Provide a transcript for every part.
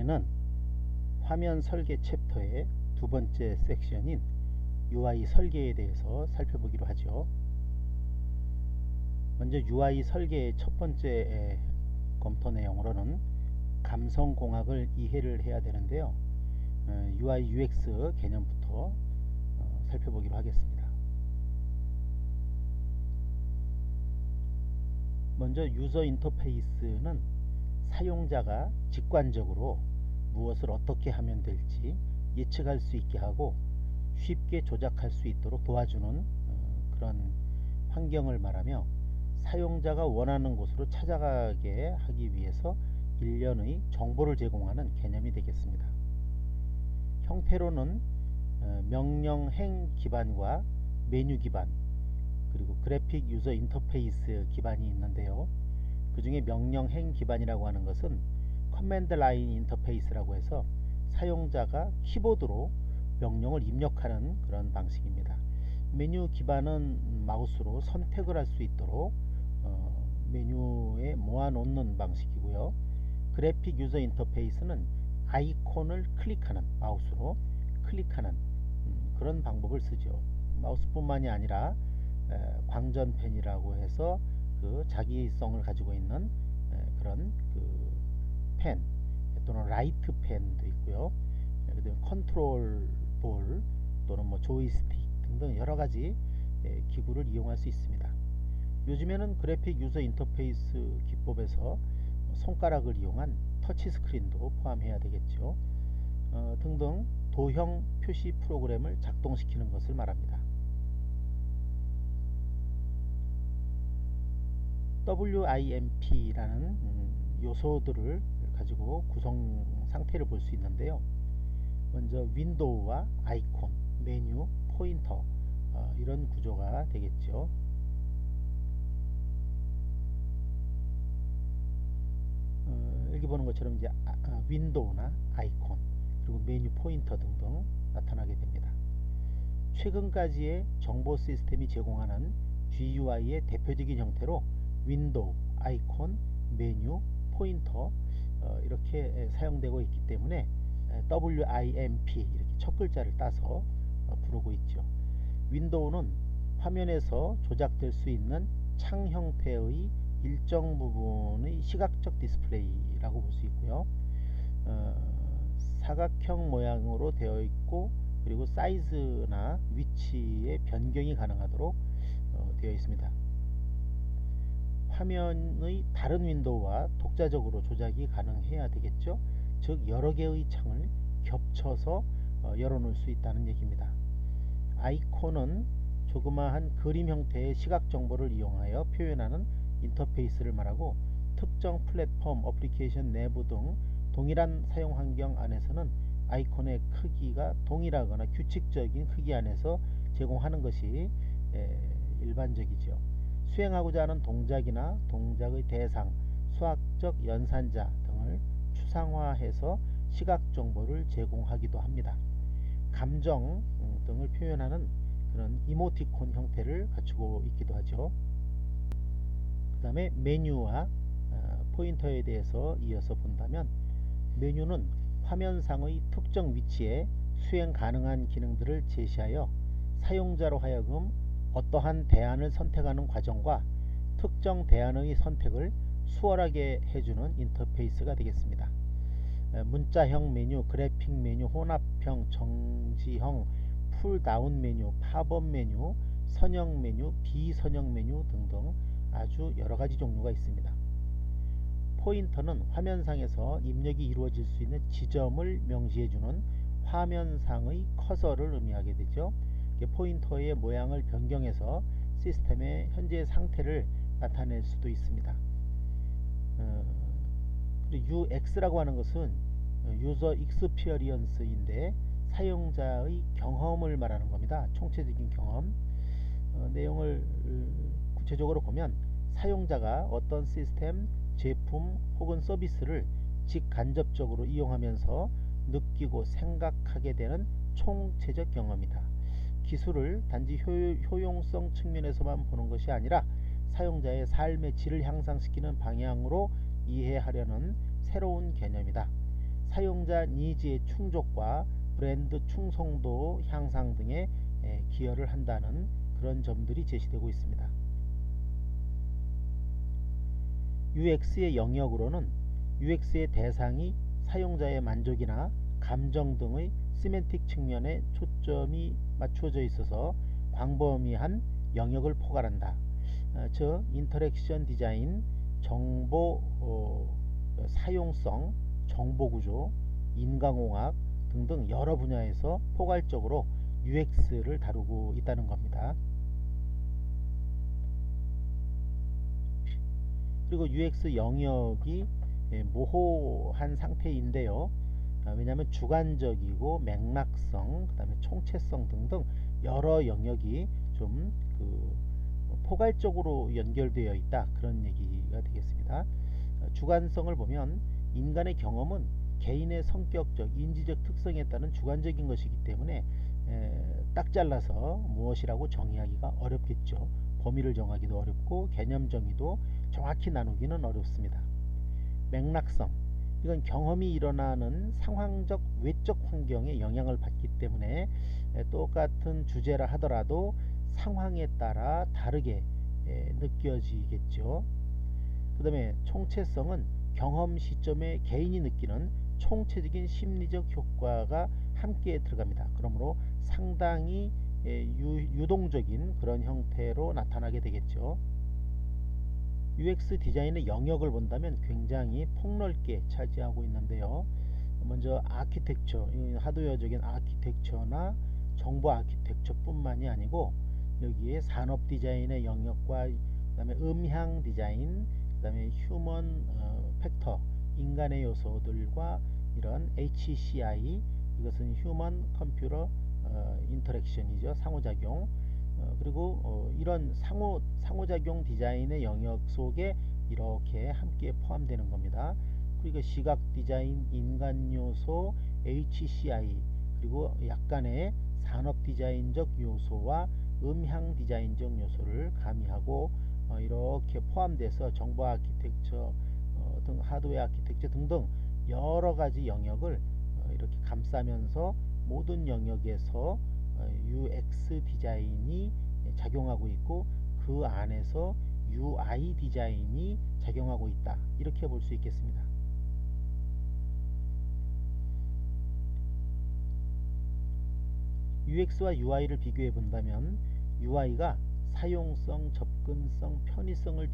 이번에는 화면 설계 챕터의 두 번째 섹션인 UI 설계에 대해서 살펴보기로 하죠. 먼저 UI 설계의 첫 번째 검토 내용으로는 감성공학을 이해를 해야 되는데요. UI UX 개념부터 살펴보기로 하겠습니다. 먼저 유저 인터페이스는 사용자가 직관적으로 무엇을 어떻게 하면 될지 예측할 수 있게 하고 쉽게 조작할 수 있도록 도와주는 그런 환경을 말하며 사용자가 원하는 곳으로 찾아가게 하기 위해서 일련의 정보를 제공하는 개념이 되겠습니다. 형태로는 명령행 기반과 메뉴 기반, 그리고 그래픽 유저 인터페이스 기반이 있는데요. 그 중에 명령행 기반이라고 하는 것은 커맨드 라인 인터페이스라고 해서 사용자가 키보드로 명령을 입력하는 그런 방식입니다. 메뉴 기반은 마우스로 선택을 할 수 있도록 메뉴에 모아놓는 방식이고요. 그래픽 유저 인터페이스는 아이콘을 클릭하는, 마우스로 클릭하는 그런 방법을 쓰죠. 마우스뿐만이 아니라 광전펜이라고 해서 그 자기성을 가지고 있는 그런 그 펜 또는 라이트 펜도 있고요. 그다음에 컨트롤 볼 또는 뭐 조이스틱 등등 여러 가지 기구를 이용할 수 있습니다. 요즘에는 그래픽 유저 인터페이스 기법에서 손가락을 이용한 터치 스크린도 포함해야 되겠죠. 등등 도형 표시 프로그램을 작동시키는 것을 말합니다. WIMP라는 요소들을 가지고 구성 상태를 볼 수 있는데요. 먼저 윈도우와 아이콘, 메뉴, 포인터 이런 구조가 되겠죠. 여기 보는 것처럼 이제 윈도우나 아이콘 그리고 메뉴 포인터 등등 나타나게 됩니다. 최근까지의 정보 시스템이 제공하는 GUI의 대표적인 형태로 윈도우, 아이콘, 메뉴, 포인터 이렇게 사용되고 있기 때문에 WIMP 이렇게 첫 글자를 따서 부르고 있죠. 윈도우는 화면에서 조작될 수 있는 창 형태의 일정 부분의 시각적 디스플레이라고 볼 수 있고요. 사각형 모양으로 되어 있고 그리고 사이즈나 위치의 변경이 가능하도록 되어 있습니다. 화면의 다른 윈도우와 독자적으로 조작이 가능해야 되겠죠. 즉 여러 개의 창을 겹쳐서 열어놓을 수 있다는 얘기입니다. 아이콘은 조그마한 그림 형태의 시각 정보를 이용하여 표현하는 인터페이스를 말하고 특정 플랫폼, 어플리케이션 내부 등 동일한 사용 환경 안에서는 아이콘의 크기가 동일하거나 규칙적인 크기 안에서 제공하는 것이 일반적이죠. 수행하고자 하는 동작이나 동작의 대상, 수학적 연산자 등을 추상화해서 시각 정보를 제공하기도 합니다. 감정 등을 표현하는 그런 이모티콘 형태를 갖추고 있기도 하죠. 그 다음에 메뉴와 포인터에 대해서 이어서 본다면 메뉴는 화면상의 특정 위치에 수행 가능한 기능들을 제시하여 사용자로 하여금 어떠한 대안을 선택하는 과정과 특정 대안의 선택을 수월하게 해주는 인터페이스가 되겠습니다. 문자형 메뉴, 그래픽 메뉴, 혼합형, 정지형, 풀다운 메뉴, 팝업 메뉴, 선형 메뉴, 비선형 메뉴 등등 아주 여러가지 종류가 있습니다. 포인터는 화면상에서 입력이 이루어질 수 있는 지점을 명시해주는 화면상의 커서를 의미하게 되죠. 포인터의 모양을 변경해서 시스템의 현재 상태를 나타낼 수도 있습니다. UX라고 하는 것은 유저 익스피리언스인데 사용자의 경험을 말하는 겁니다. 총체적인 경험. 내용을 구체적으로 보면 사용자가 어떤 시스템, 제품 혹은 서비스를 직간접적으로 이용하면서 느끼고 생각하게 되는 총체적 경험이다. 기술을 단지 효용성 측면에서만 보는 것이 아니라 사용자의 삶의 질을 향상시키는 방향으로 이해하려는 새로운 개념이다. 사용자 니즈의 충족과 브랜드 충성도 향상 등에 기여를 한다는 그런 점들이 제시되고 있습니다. UX의 영역으로는 UX의 대상이 사용자의 만족이나 감정 등의 시멘틱 측면에 초점이 맞추어져 있어서 광범위한 영역을 포괄한다. 즉 인터랙션 디자인, 정보 사용성, 정보구조, 인강공학 등등 여러 분야에서 포괄적으로 UX를 다루고 있다는 겁니다. 그리고 UX 영역이 모호한 상태인데요. 왜냐하면 주관적이고 맥락성, 그 다음에 총체성 등등 여러 영역이 좀 포괄적으로 연결되어 있다, 그런 얘기가 되겠습니다. 주관성을 보면 인간의 경험은 개인의 성격적, 인지적 특성에 따른 주관적인 것이기 때문에 딱 잘라서 무엇이라고 정의하기가 어렵겠죠. 범위를 정하기도 어렵고 개념 정의도 정확히 나누기는 어렵습니다. 맥락성, 이건 경험이 일어나는 상황적 외적 환경에 영향을 받기 때문에 똑같은 주제라 하더라도 상황에 따라 다르게 느껴지겠죠. 그 다음에 총체성은 경험 시점에 개인이 느끼는 총체적인 심리적 효과가 함께 들어갑니다. 그러므로 상당히 유동적인 그런 형태로 나타나게 되겠죠. UX 디자인의 영역을 본다면 굉장히 폭넓게 차지하고 있는데요. 먼저 아키텍처, 하드웨어적인 아키텍처나 정보 아키텍처 뿐만이 아니고 여기에 산업 디자인의 영역과 그 다음에 음향 디자인, 그 다음에 휴먼 팩터, 인간의 요소들과 이런 HCI, 이것은 휴먼 컴퓨터 인터랙션이죠. 상호작용. 그리고 이런 상호작용 디자인의 영역 속에 이렇게 함께 포함되는 겁니다. 그리고 시각 디자인, 인간 요소, HCI, 그리고 약간의 산업 디자인적 요소와 음향 디자인적 요소를 가미하고 이렇게 포함돼서 정보 아키텍처 등 하드웨어 아키텍처 등등 여러 가지 영역을 이렇게 감싸면서 모든 영역에서 UX 디자인이 작용하고 있고 그 안에서 UI 디자인이 작용하고 있다, 이렇게 볼 수 있겠습니다. UX와 UI를 비교해 본다면 UI가 사용성, 접근성, 편의성을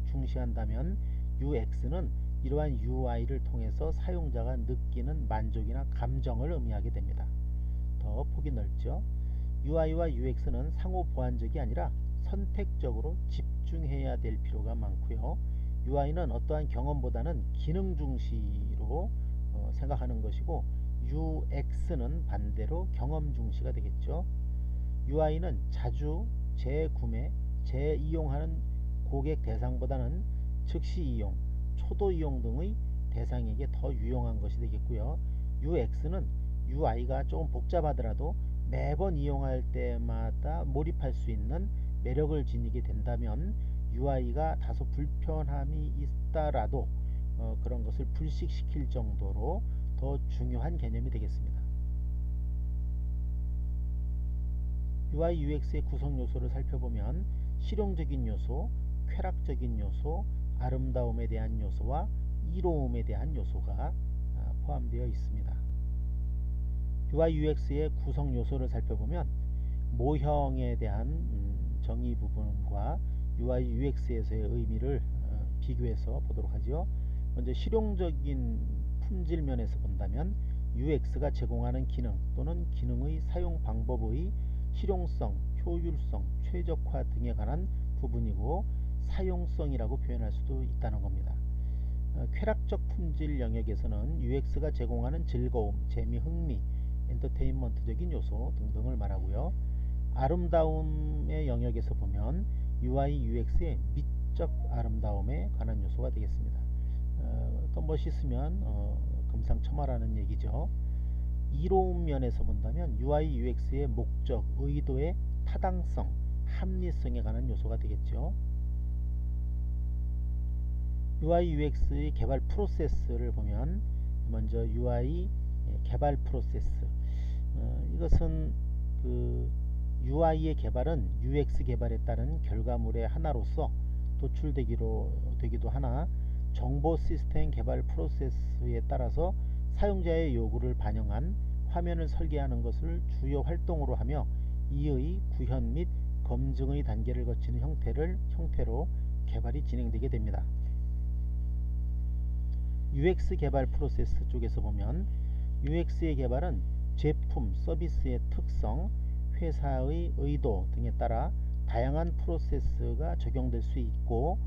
중시한다면 UX는 이러한 UI를 통해서 사용자가 느끼는 만족이나 감정을 의미하게 됩니다. 더 폭이 넓죠. UI와 UX는 상호 보완적이 아니라 선택적으로 집중해야 될 필요가 많고요. UI는 어떠한 경험보다는 기능 중시로 생각하는 것이고 UX는 반대로 경험 중시가 되겠죠. UI는 자주 재구매, 재이용하는 고객 대상보다는 즉시 이용, 초도 이용 등의 대상에게 더 유용한 것이 되겠고요. UX는 UI가 조금 복잡하더라도 매번 이용할 때마다 몰입할 수 있는 매력을 지니게 된다면 UI가 다소 불편함이 있다라도 그런 것을 불식시킬 정도로 더 중요한 개념이 되겠습니다. UI, UX의 구성 요소를 살펴보면 실용적인 요소, 쾌락적인 요소, 아름다움에 대한 요소와 이로움에 대한 요소가 포함되어 있습니다. UI, UX의 구성 요소를 살펴보면 모형에 대한 정의 부분과 UI, UX에서의 의미를 비교해서 보도록 하죠. 먼저 실용적인 품질 면에서 본다면 UX가 제공하는 기능 또는 기능의 사용 방법의 실용성, 효율성, 최적화 등에 관한 부분이고 사용성이라고 표현할 수도 있다는 겁니다. 쾌락적 품질 영역에서는 UX가 제공하는 즐거움, 재미, 흥미, 엔터테인먼트적인 요소 등등을 말하고요. 아름다움의 영역에서 보면 UI, UX의 미적 아름다움에 관한 요소가 되겠습니다. 더 멋있으면 금상첨화라는 얘기죠. 이로운 면에서 본다면 UI, UX의 목적, 의도의 타당성, 합리성에 관한 요소가 되겠죠. UI, UX의 개발 프로세스를 보면 먼저 UI 개발 프로세스. 이것은 그 UI의 개발은 UX 개발에 따른 결과물의 하나로서 되기도 하나, 정보 시스템 개발 프로세스에 따라서 사용자의 요구를 반영한 화면을 설계하는 것을 주요 활동으로 하며 이의 구현 및 검증의 단계를 거치는 형태로 개발이 진행되게 됩니다. UX 개발 프로세스 쪽에서 보면 UX의 개발은 제품, 서비스의 특성, 회사의 의도 등에 따라 다양한 프로세스가 적용될 수 있고,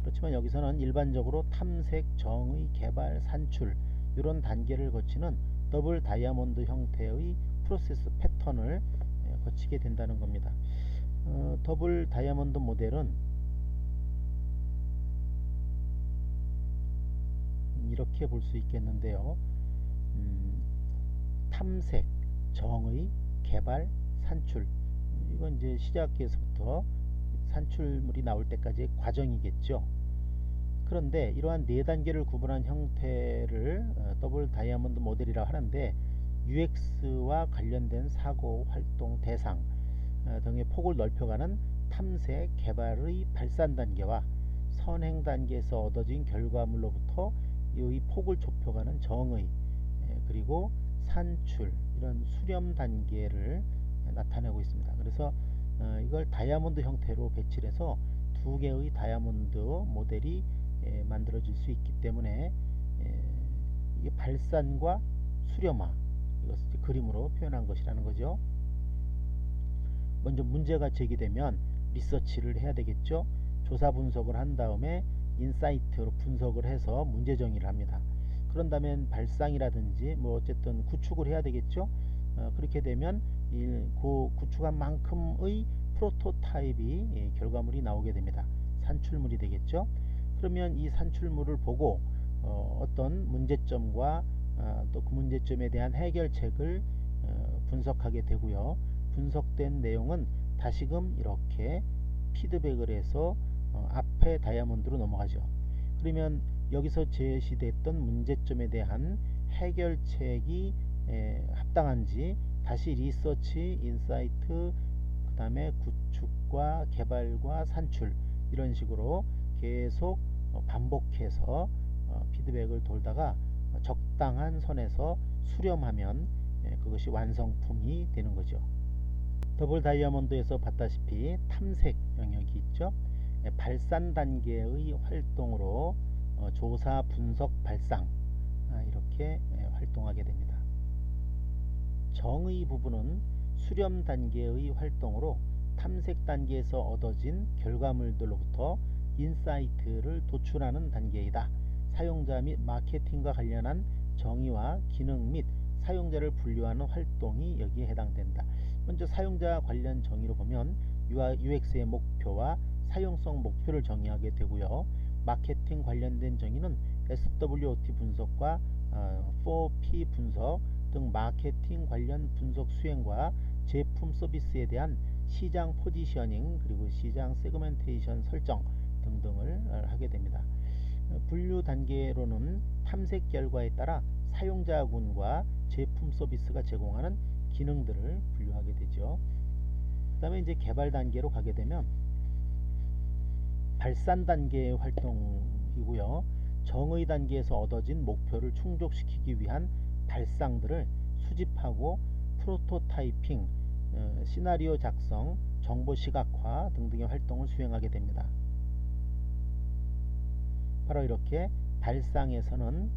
그렇지만 여기서는 일반적으로 탐색, 정의, 개발, 산출 이런 단계를 거치는 더블 다이아몬드 형태의 프로세스 패턴을 거치게 된다는 겁니다. 더블 다이아몬드 모델은 이렇게 볼 수 있겠는데요. 탐색, 정의, 개발, 산출. 이건 이제 시작에서부터 산출물이 나올 때까지의 과정이겠죠. 그런데 이러한 네 단계를 구분한 형태를 더블 다이아몬드 모델이라고 하는데, UX와 관련된 사고, 활동, 대상 등의 폭을 넓혀가는 탐색, 개발의 발산 단계와 선행 단계에서 얻어진 결과물로부터 이 폭을 좁혀가는 정의, 그리고 산출, 이런 수렴 단계를 나타내고 있습니다. 그래서 이걸 다이아몬드 형태로 배치를 해서 두 개의 다이아몬드 모델이 만들어질 수 있기 때문에 이게 발산과 수렴화, 이것을 그림으로 표현한 것이라는 거죠. 먼저 문제가 제기되면 리서치를 해야 되겠죠. 조사 분석을 한 다음에 인사이트로 분석을 해서 문제 정의를 합니다. 그런 다음에 발상이라든지 뭐 어쨌든 구축을 해야 되겠죠. 그렇게 되면 그 구축한 만큼의 프로토타입이 결과물이 나오게 됩니다. 산출물이 되겠죠. 그러면 이 산출물을 보고 어떤 문제점과 또 그 문제점에 대한 해결책을 분석하게 되고요. 분석된 내용은 다시금 이렇게 피드백을 해서 앞에 다이아몬드로 넘어가죠. 그러면 여기서 제시됐던 문제점에 대한 해결책이 합당한지 다시 리서치, 인사이트, 그 다음에 구축과 개발과 산출, 이런 식으로 계속 반복해서 피드백을 돌다가 적당한 선에서 수렴하면 그것이 완성품이 되는 거죠. 더블 다이아몬드에서 봤다시피 탐색 영역이 있죠. 발산 단계의 활동으로 조사, 분석, 발상, 이렇게 활동하게 됩니다. 정의 부분은 수렴 단계의 활동으로 탐색 단계에서 얻어진 결과물들로부터 인사이트를 도출하는 단계이다. 사용자 및 마케팅과 관련한 정의와 기능 및 사용자를 분류하는 활동이 여기에 해당된다. 먼저 사용자 관련 정의로 보면 UX의 목표와 사용성 목표를 정의하게 되고요. 마케팅 관련된 정의는 SWOT 분석과 4P 분석 등 마케팅 관련 분석 수행과 제품 서비스에 대한 시장 포지셔닝, 그리고 시장 세그멘테이션 설정 등등을 하게 됩니다. 분류 단계로는 탐색 결과에 따라 사용자군과 제품 서비스가 제공하는 기능들을 분류하게 되죠. 그 다음에 이제 개발 단계로 가게 되면 발산 단계의 활동이고요. 정의 단계에서 얻어진 목표를 충족시키기 위한 발상들을 수집하고 프로토타이핑, 시나리오 작성, 정보 시각화 등등의 활동을 수행하게 됩니다. 바로 이렇게 발상에서는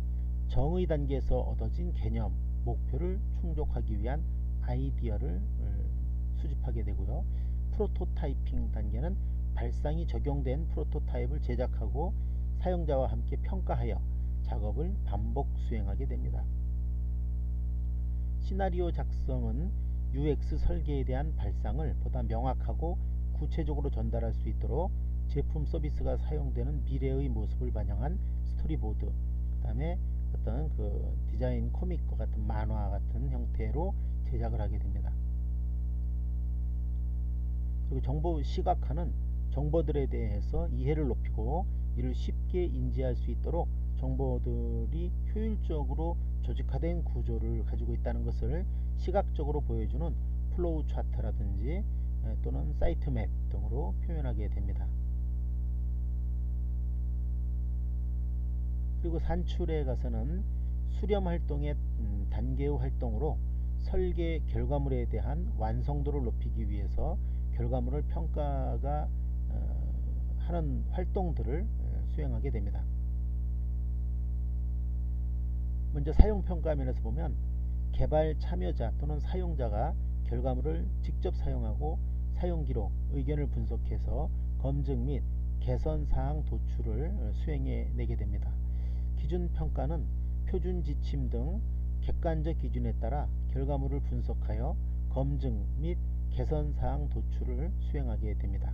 정의 단계에서 얻어진 개념, 목표를 충족하기 위한 아이디어를 수집하게 되고요. 프로토타이핑 단계는 발상이 적용된 프로토타입을 제작하고 사용자와 함께 평가하여 작업을 반복 수행하게 됩니다. 시나리오 작성은 UX 설계에 대한 발상을 보다 명확하고 구체적으로 전달할 수 있도록 제품 서비스가 사용되는 미래의 모습을 반영한 스토리보드, 그 다음에 어떤 그 디자인 코믹과 같은 만화 같은 형태로 제작을 하게 됩니다. 그리고 정보 시각화는 정보들에 대해서 이해를 높이고 이를 쉽게 인지할 수 있도록 정보들이 효율적으로 조직화된 구조를 가지고 있다는 것을 시각적으로 보여주는 플로우 차트라든지 또는 사이트 맵 등으로 표현하게 됩니다. 그리고 산출에 가서는 수렴 활동의 단계의 활동으로 설계 결과물에 대한 완성도를 높이기 위해서 결과물을 평가가 하는 활동들을 수행하게 됩니다. 먼저 사용평가면에서 보면 개발 참여자 또는 사용자가 결과물을 직접 사용하고 사용기록, 의견을 분석해서 검증 및 개선사항 도출을 수행해내게 됩니다. 기준평가는 표준 지침 등 객관적 기준에 따라 결과물을 분석하여 검증 및 개선사항 도출을 수행하게 됩니다.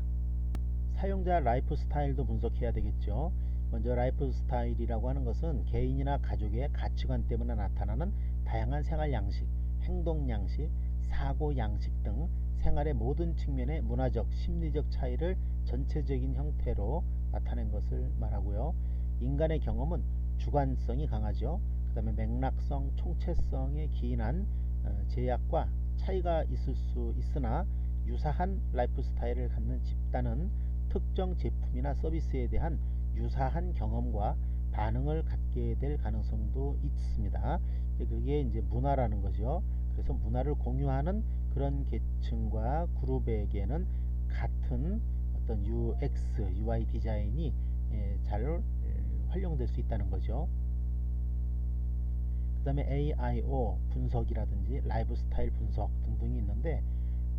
사용자 라이프 스타일도 분석해야 되겠죠. 먼저 라이프 스타일이라고 하는 것은 개인이나 가족의 가치관 때문에 나타나는 다양한 생활 양식, 행동 양식, 사고 양식 등 생활의 모든 측면의 문화적, 심리적 차이를 전체적인 형태로 나타낸 것을 말하고요. 인간의 경험은 주관성이 강하죠. 그 다음에 맥락성, 총체성에 기인한 제약과 차이가 있을 수 있으나 유사한 라이프 스타일을 갖는 집단은 특정 제품이나 서비스에 대한 유사한 경험과 반응을 갖게 될 가능성도 있습니다. 그게 이제 문화라는 거죠. 그래서 문화를 공유하는 그런 계층과 그룹에게는 같은 어떤 UX, UI 디자인이 잘 활용될 수 있다는 거죠. 그 다음에 AIO 분석이라든지 라이프 스타일 분석 등등이 있는데,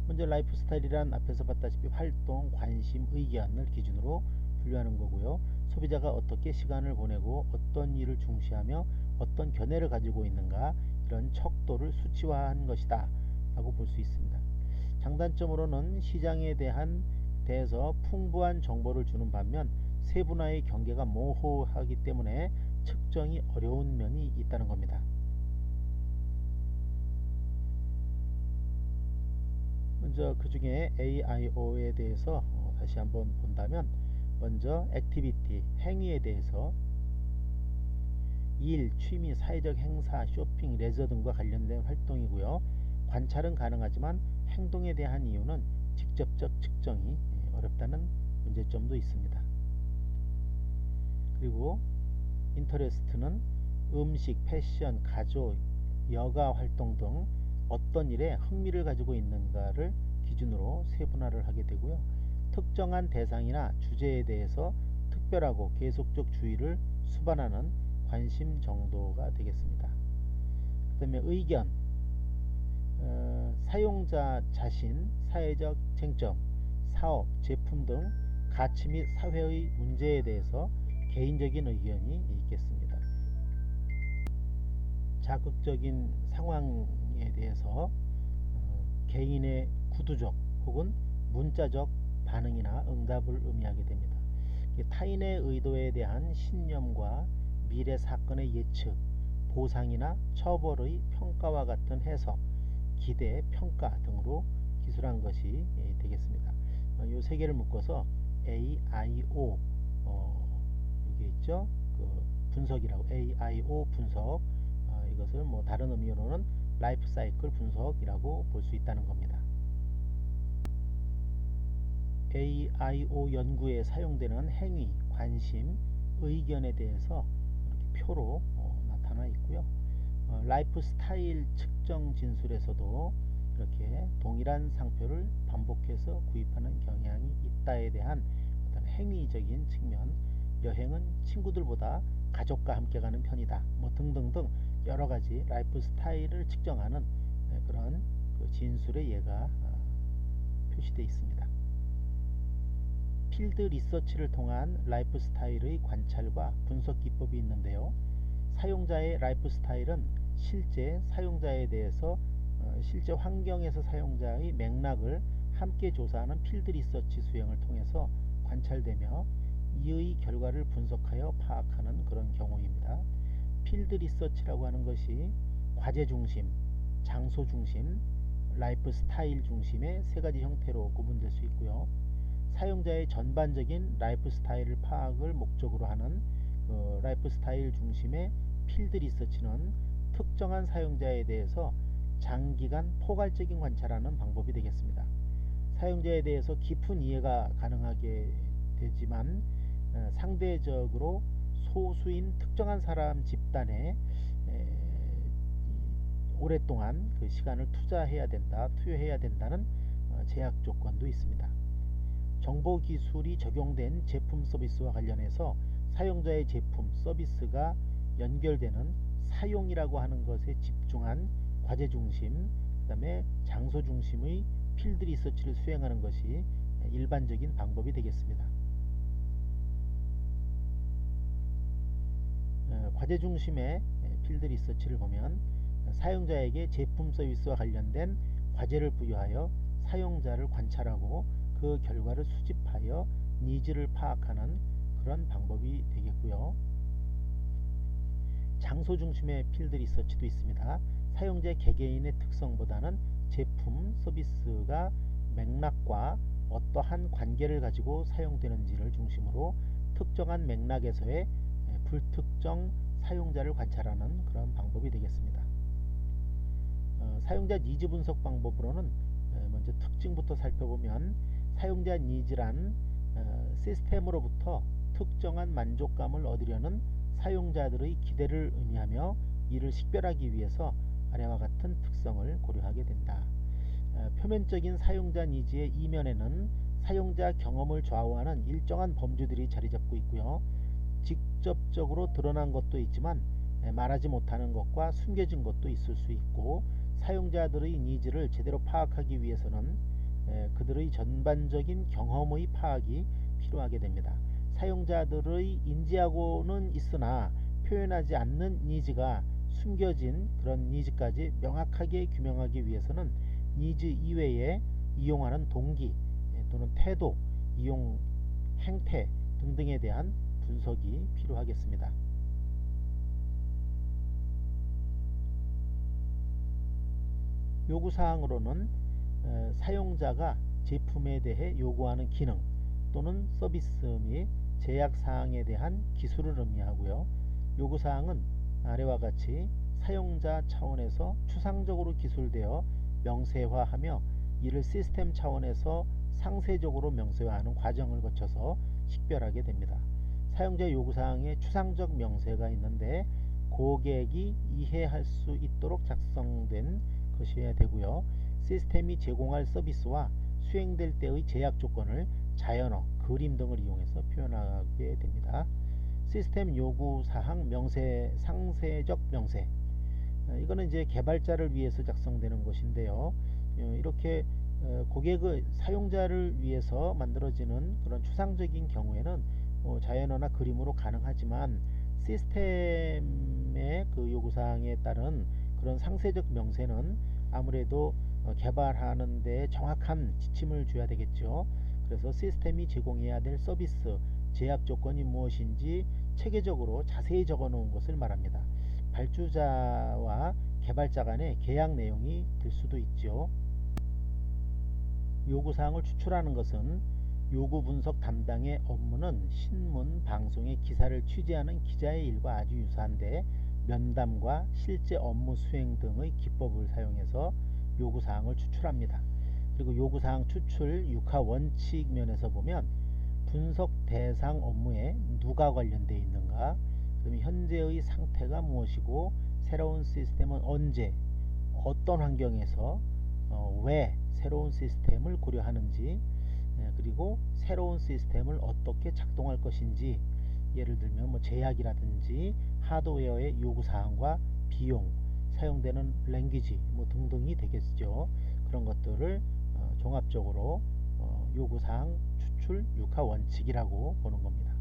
먼저 라이프 스타일이란 앞에서 봤다시피 활동, 관심, 의견을 기준으로 분류하는 거고요. 소비자가 어떻게 시간을 보내고 어떤 일을 중시하며 어떤 견해를 가지고 있는가, 이런 척도를 수치화한 것이다 라고 볼 수 있습니다. 장단점으로는 시장에 대해서 풍부한 정보를 주는 반면 세분화의 경계가 모호하기 때문에 측정이 어려운 면이 있다는 겁니다. 먼저 그 중에 AIO에 대해서 다시 한번 본다면, 먼저 액티비티, 행위에 대해서 일, 취미, 사회적 행사, 쇼핑, 레저 등과 관련된 활동이고요. 관찰은 가능하지만 행동에 대한 이유는 직접적 측정이 어렵다는 문제점도 있습니다. 그리고 인터레스트는 음식, 패션, 가족, 여가 활동 등 어떤 일에 흥미를 가지고 있는가를 기준으로 세분화를 하게 되고요. 특정한 대상이나 주제에 대해서 특별하고 계속적 주의를 수반하는 관심 정도가 되겠습니다. 그 다음에 의견, 사용자 자신, 사회적 쟁점, 사업, 제품 등 가치 및 사회의 문제에 대해서 개인적인 의견이 있겠습니다. 자극적인 상황에 대해서 개인의 구두적 혹은 문자적 반응이나 응답을 의미하게 됩니다. 타인의 의도에 대한 신념과 미래 사건의 예측, 보상이나 처벌의 평가와 같은 해석, 기대, 평가 등으로 기술한 것이 되겠습니다. 이 세 개를 묶어서 AIO, 이게 있죠. 그 분석이라고, AIO 분석, 이것을 뭐 다른 의미로는 라이프 사이클 분석이라고 볼 수 있다는 겁니다. AIO 연구에 사용되는 행위, 관심, 의견에 대해서 이렇게 표로 나타나 있고요. 라이프 스타일 측정 진술에서도 이렇게 동일한 상표를 반복해서 구입하는 경향이 있다에 대한 어떤 행위적인 측면, 여행은 친구들보다 가족과 함께 가는 편이다, 뭐 등등등 여러 가지 라이프 스타일을 측정하는 그런 진술의 예가 표시되어 있습니다. 필드 리서치를 통한 라이프 스타일의 관찰과 분석 기법이 있는데요. 사용자의 라이프 스타일은 실제 사용자에 대해서 실제 환경에서 사용자의 맥락을 함께 조사하는 필드 리서치 수행을 통해서 관찰되며 이의 결과를 분석하여 파악하는 그런 경우입니다. 필드 리서치라고 하는 것이 과제 중심, 장소 중심, 라이프 스타일 중심의 세 가지 형태로 구분될 수 있고요. 사용자의 전반적인 라이프 스타일을 파악을 목적으로 하는 그 라이프 스타일 중심의 필드 리서치는 특정한 사용자에 대해서 장기간 포괄적인 관찰하는 방법이 되겠습니다. 사용자에 대해서 깊은 이해가 가능하게 되지만 상대적으로 소수인 특정한 사람 집단에 오랫동안 그 시간을 투여해야 된다는 제약 조건도 있습니다. 정보기술이 적용된 제품 서비스와 관련해서 사용자의 제품 서비스가 연결되는 사용이라고 하는 것에 집중한 과제 중심, 그 다음에 장소 중심의 필드 리서치를 수행하는 것이 일반적인 방법이 되겠습니다. 과제 중심의 필드 리서치를 보면 사용자에게 제품 서비스와 관련된 과제를 부여하여 사용자를 관찰하고 그 결과를 수집하여 니즈를 파악하는 그런 방법이 되겠고요. 장소 중심의 필드 리서치도 있습니다. 사용자 개개인의 특성보다는 제품 서비스가 맥락과 어떠한 관계를 가지고 사용되는지를 중심으로 특정한 맥락에서의 불특정 사용자를 관찰하는 그런 방법이 되겠습니다. 사용자 니즈 분석 방법으로는 먼저 특징부터 살펴보면 사용자 니즈란 시스템으로부터 특정한 만족감을 얻으려는 사용자들의 기대를 의미하며 이를 식별하기 위해서 아래와 같은 특성을 고려하게 된다. 표면적인 사용자 니즈의 이면에는 사용자 경험을 좌우하는 일정한 범주들이 자리잡고 있고요. 직접적으로 드러난 것도 있지만 말하지 못하는 것과 숨겨진 것도 있을 수 있고, 사용자들의 니즈를 제대로 파악하기 위해서는 그들의 전반적인 경험의 파악이 필요하게 됩니다. 사용자들의 인지하고는 있으나 표현하지 않는 니즈가 숨겨진 그런 니즈까지 명확하게 규명하기 위해서는 니즈 이외에 이용하는 동기 또는 태도, 이용 행태 등등에 대한 분석이 필요하겠습니다. 요구사항으로는 사용자가 제품에 대해 요구하는 기능 또는 서비스 및 제약사항에 대한 기술을 의미하고요. 요구사항은 아래와 같이 사용자 차원에서 추상적으로 기술되어 명세화하며 이를 시스템 차원에서 상세적으로 명세화하는 과정을 거쳐서 식별하게 됩니다. 사용자 요구사항에 추상적 명세가 있는데 고객이 이해할 수 있도록 작성된 것이어야 되고요. 시스템이 제공할 서비스와 수행될 때의 제약 조건을 자연어, 그림 등을 이용해서 표현하게 됩니다. 시스템 요구사항 명세, 상세적 명세. 이거는 이제 개발자를 위해서 작성되는 것인데요. 이렇게 고객의 사용자를 위해서 만들어지는 그런 추상적인 경우에는 자연어나 그림으로 가능하지만 시스템의 그 요구사항에 따른 그런 상세적 명세는 아무래도 개발하는 데 정확한 지침을 줘야 되겠죠. 그래서 시스템이 제공해야 될 서비스, 제약 조건이 무엇인지 체계적으로 자세히 적어 놓은 것을 말합니다. 발주자와 개발자 간의 계약 내용이 될 수도 있죠. 요구사항을 추출하는 것은 요구 분석 담당의 업무는 신문, 방송의 기사를 취재하는 기자의 일과 아주 유사한데 면담과 실제 업무 수행 등의 기법을 사용해서 요구사항을 추출합니다. 그리고 요구사항 추출 육하 원칙 면에서 보면 분석 대상 업무에 누가 관련되어 있는가, 그다음에 현재의 상태가 무엇이고 새로운 시스템은 언제, 어떤 환경에서 왜 새로운 시스템을 고려하는지, 그리고 새로운 시스템을 어떻게 작동할 것인지, 예를 들면 뭐 제약이라든지 하드웨어의 요구사항과 비용, 사용되는 랭귀지 뭐 등등이 되겠죠. 그런 것들을 종합적으로 요구사항 추출 육하 원칙이라고 보는 겁니다.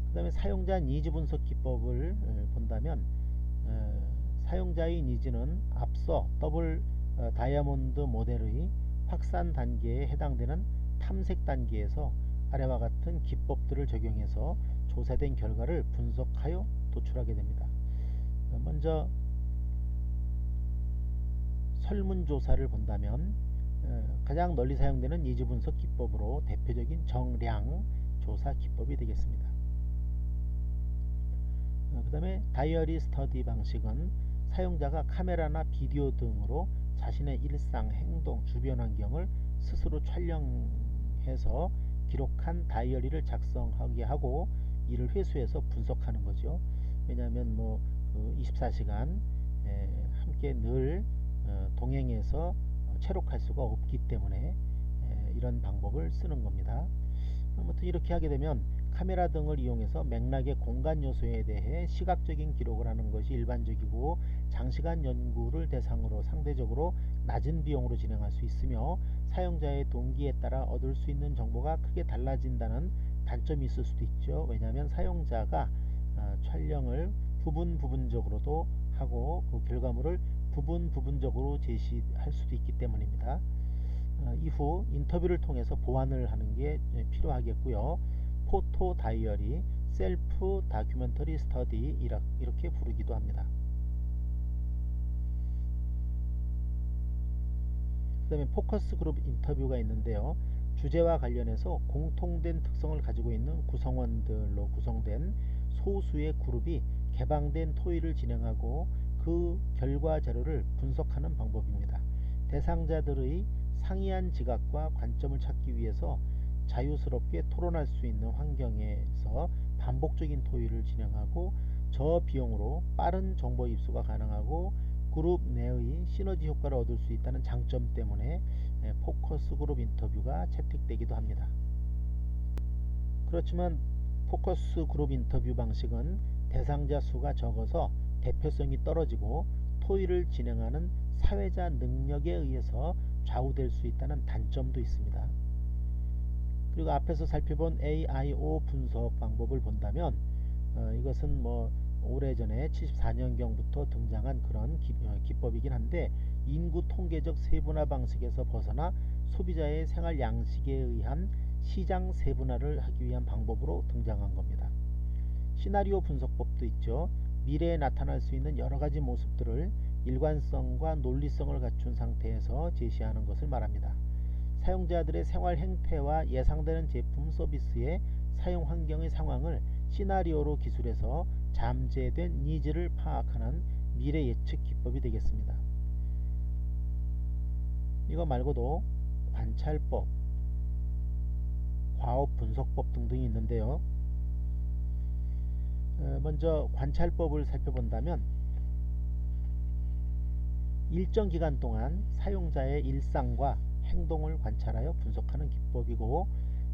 그 다음에 사용자 니즈 분석 기법을 본다면 사용자의 니즈는 앞서 더블 다이아몬드 모델의 확산 단계에 해당되는 탐색 단계에서 아래와 같은 기법들을 적용해서 조사된 결과를 분석하여 도출하게 됩니다. 먼저 설문조사를 본다면 가장 널리 사용되는 니즈 분석 기법으로 대표적인 정량 조사 기법이 되겠습니다. 그 다음에 다이어리 스터디 방식은 사용자가 카메라나 비디오 등으로 자신의 일상, 행동, 주변 환경을 스스로 촬영해서 기록한 다이어리를 작성하게 하고 이를 회수해서 분석하는 거죠. 왜냐하면 뭐 24시간 함께 늘 동행해서 체록할 수가 없기 때문에 이런 방법을 쓰는 겁니다. 아무튼 이렇게 하게 되면 카메라 등을 이용해서 맥락의 공간 요소에 대해 시각적인 기록을 하는 것이 일반적이고 장시간 연구를 대상으로 상대적으로 낮은 비용으로 진행할 수 있으며 사용자의 동기에 따라 얻을 수 있는 정보가 크게 달라진다는 단점이 있을 수도 있죠. 왜냐하면 사용자가 촬영을 부분적으로도 하고 그 결과물을 부분적으로 제시할 수도 있기 때문입니다. 이후 인터뷰를 통해서 보완을 하는 게 필요하겠고요. 포토 다이어리, 셀프 다큐멘터리 스터디 이렇게 부르기도 합니다. 그 다음에 포커스 그룹 인터뷰가 있는데요. 주제와 관련해서 공통된 특성을 가지고 있는 구성원들로 구성된 소수의 그룹이 개방된 토의를 진행하고 그 결과 자료를 분석하는 방법입니다. 대상자들의 상이한 지각과 관점을 찾기 위해서 자유스럽게 토론할 수 있는 환경에서 반복적인 토의를 진행하고 저비용으로 빠른 정보 입수가 가능하고 그룹 내의 시너지 효과를 얻을 수 있다는 장점 때문에 포커스 그룹 인터뷰가 채택되기도 합니다. 그렇지만 포커스 그룹 인터뷰 방식은 대상자 수가 적어서 대표성이 떨어지고 토의를 진행하는 사회자 능력에 의해서 좌우될 수 있다는 단점도 있습니다. 그리고 앞에서 살펴본 AIO 분석 방법을 본다면 이것은 뭐 오래전에 74년경부터 등장한 그런 기법이긴 한데 인구 통계적 세분화 방식에서 벗어나 소비자의 생활 양식에 의한 시장 세분화를 하기 위한 방법으로 등장한 겁니다. 시나리오 분석법도 있죠. 미래에 나타날 수 있는 여러가지 모습들을 일관성과 논리성을 갖춘 상태에서 제시하는 것을 말합니다. 사용자들의 생활 행태와 예상되는 제품 서비스의 사용 환경의 상황을 시나리오로 기술해서 잠재된 니즈를 파악하는 미래 예측 기법이 되겠습니다. 이거 말고도 관찰법, 과업 분석법 등등이 있는데요. 먼저 관찰법을 살펴본다면 일정 기간 동안 사용자의 일상과 행동을 관찰하여 분석하는 기법이고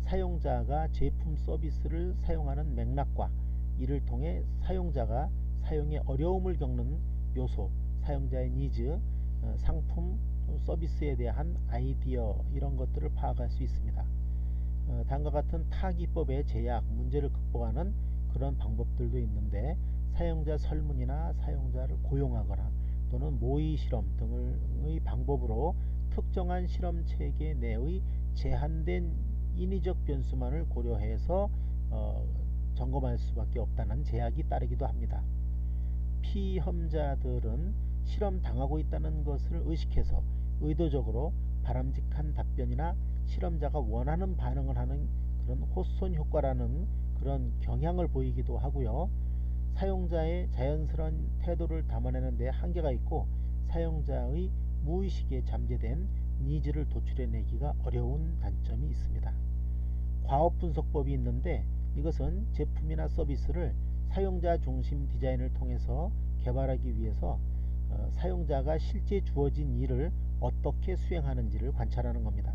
사용자가 제품 서비스를 사용하는 맥락과 이를 통해 사용자가 사용에 어려움을 겪는 요소, 사용자의 니즈, 상품, 서비스에 대한 아이디어 이런 것들을 파악할 수 있습니다. 다음과 같은 타기법의 제약, 문제를 극복하는 그런 방법들도 있는데 사용자 설문이나 사용자를 고용하거나 또는 모의 실험 등의 방법으로 특정한 실험 체계 내의 제한된 인위적 변수만을 고려해서 점검할 수밖에 없다는 제약이 따르기도 합니다. 피험자들은 실험 당하고 있다는 것을 의식해서 의도적으로 바람직한 답변이나 실험자가 원하는 반응을 하는 그런 호손 효과라는 그런 경향을 보이기도 하고요. 사용자의 자연스러운 태도를 담아내는 데 한계가 있고 사용자의 무의식에 잠재된 니즈를 도출해내기가 어려운 단점이 있습니다. 과업 분석법이 있는데 이것은 제품이나 서비스를 사용자 중심 디자인을 통해서 개발하기 위해서 사용자가 실제 주어진 일을 어떻게 수행하는지를 관찰하는 겁니다.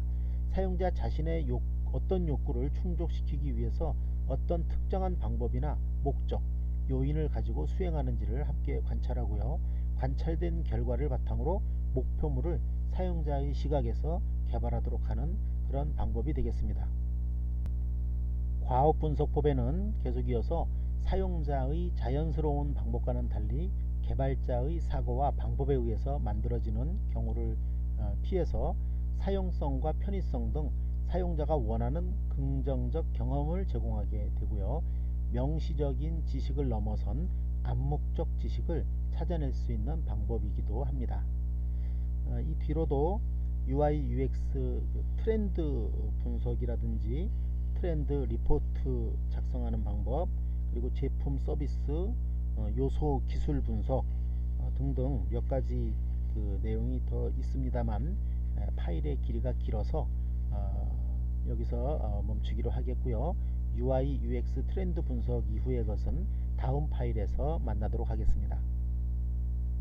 사용자 자신의 어떤 욕구를 충족시키기 위해서 어떤 특정한 방법이나 목적, 요인을 가지고 수행하는지를 함께 관찰하고요. 관찰된 결과를 바탕으로 목표물을 사용자의 시각에서 개발하도록 하는 그런 방법이 되겠습니다. 과업 분석법에는 계속 이어서 사용자의 자연스러운 방법과는 달리 개발자의 사고와 방법에 의해서 만들어지는 경우를 피해서 사용성과 편의성 등 사용자가 원하는 긍정적 경험을 제공하게 되고요. 명시적인 지식을 넘어선 암묵적 지식을 찾아낼 수 있는 방법이기도 합니다. 이 뒤로도 UI, UX 트렌드 분석이라든지 트렌드 리포트 작성하는 방법, 그리고 제품 서비스 요소 기술 분석 등등 몇 가지 그 내용이 더 있습니다만 파일의 길이가 길어서 여기서 멈추기로 하겠고요. UI UX 트렌드 분석 이후의 것은 다음 파일에서 만나도록 하겠습니다.